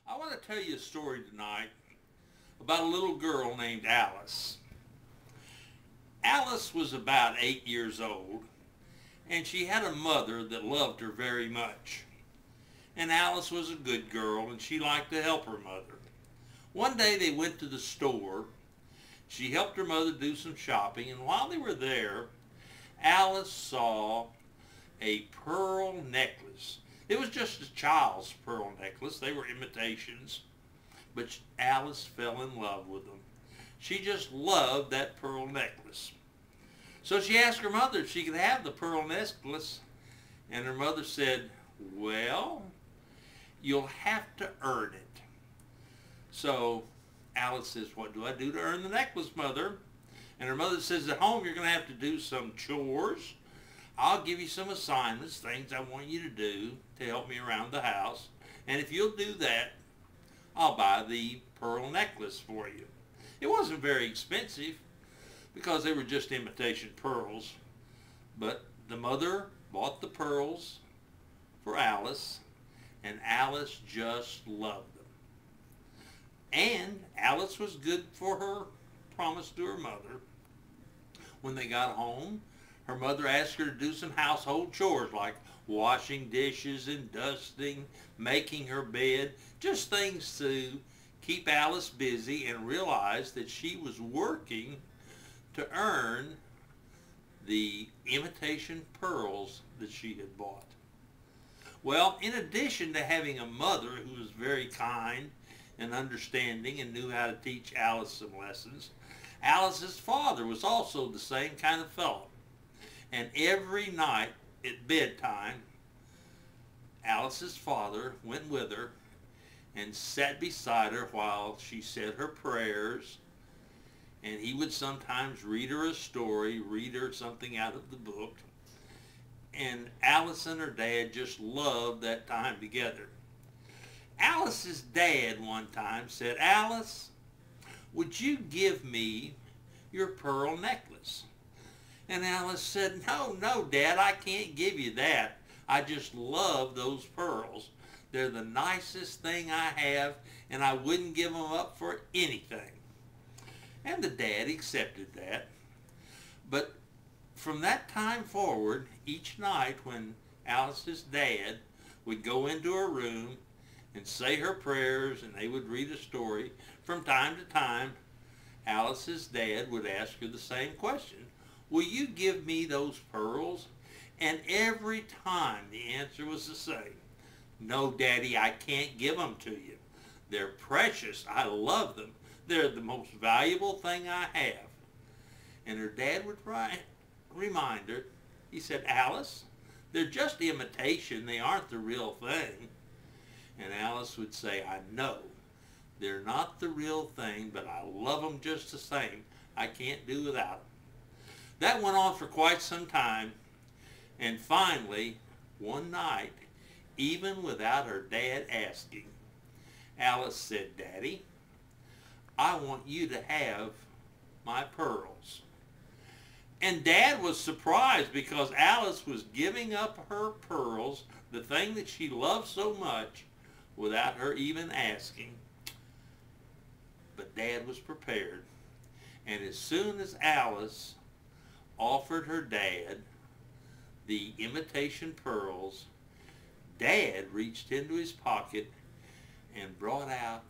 I want to tell you a story tonight about a little girl named Alice. Alice was about 8 years old, and she had a mother that loved her very much. And Alice was a good girl, and she liked to help her mother. One day they went to the store. She helped her mother do some shopping, and while they were there, Alice saw a pearl necklace. It was just a child's pearl necklace. They were imitations, but Alice fell in love with them. She just loved that pearl necklace. So she asked her mother if she could have the pearl necklace, and her mother said, "Well, you'll have to earn it." So Alice says, "What do I do to earn the necklace, Mother?" And her mother says, "At home you're going to have to do some chores. I'll give you some assignments, things I want you to do to help me around the house. And if you'll do that, I'll buy the pearl necklace for you." It wasn't very expensive because they were just imitation pearls. But the mother bought the pearls for Alice, and Alice just loved them. And Alice was good for her promise to her mother. When they got home, her mother asked her to do some household chores like washing dishes and dusting, making her bed, just things to keep Alice busy and realize that she was working to earn the imitation pearls that she had bought. Well, in addition to having a mother who was very kind and understanding and knew how to teach Alice some lessons, Alice's father was also the same kind of fellow. And every night at bedtime, Alice's father went with her and sat beside her while she said her prayers. And he would sometimes read her a story, read her something out of the book. And Alice and her dad just loved that time together. Alice's dad one time said, "Alice, would you give me your pearl necklace?" And Alice said, "No, Dad, I can't give you that. I just love those pearls. They're the nicest thing I have, and I wouldn't give them up for anything." And the dad accepted that. But from that time forward, each night when Alice's dad would go into her room and say her prayers and they would read a story, from time to time, Alice's dad would ask her the same question: "Will you give me those pearls?" And every time the answer was the same: "No, Daddy, I can't give them to you. They're precious. I love them. They're the most valuable thing I have." And her dad would remind her, he said, "Alice, they're just imitation. They aren't the real thing." And Alice would say, "I know. They're not the real thing, but I love them just the same. I can't do without them." That went on for quite some time. And finally, one night, even without her dad asking, Alice said, "Daddy, I want you to have my pearls." And Dad was surprised because Alice was giving up her pearls, the thing that she loved so much, without her even asking. But Dad was prepared. And as soon as Alice offered her dad the imitation pearls, Dad reached into his pocket and brought out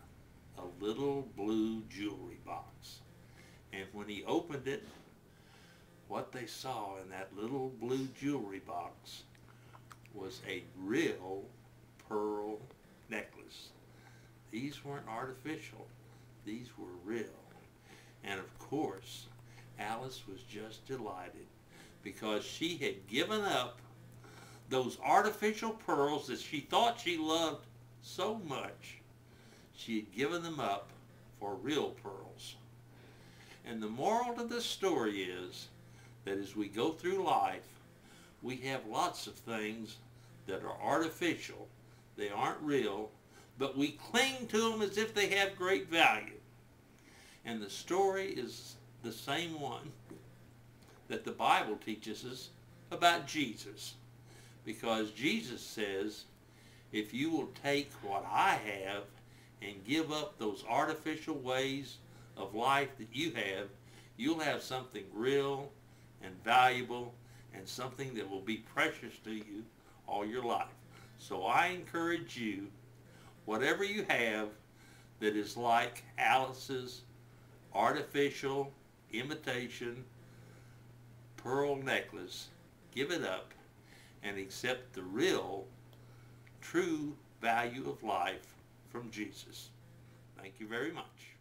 a little blue jewelry box. And when he opened it, what they saw in that little blue jewelry box was a real pearl necklace. These weren't artificial. These were real. And of course, Alice was just delighted because she had given up those artificial pearls that she thought she loved so much. She had given them up for real pearls. And the moral to this story is that as we go through life, we have lots of things that are artificial. They aren't real, but we cling to them as if they have great value. And the story is the same one that the Bible teaches us about Jesus. Because Jesus says, "If you will take what I have and give up those artificial ways of life that you have, you'll have something real and valuable and something that will be precious to you all your life. So I encourage you, whatever you have that is like Alice's artificial imitation pearl necklace, give it up and accept the real, true value of life from Jesus. Thank you very much.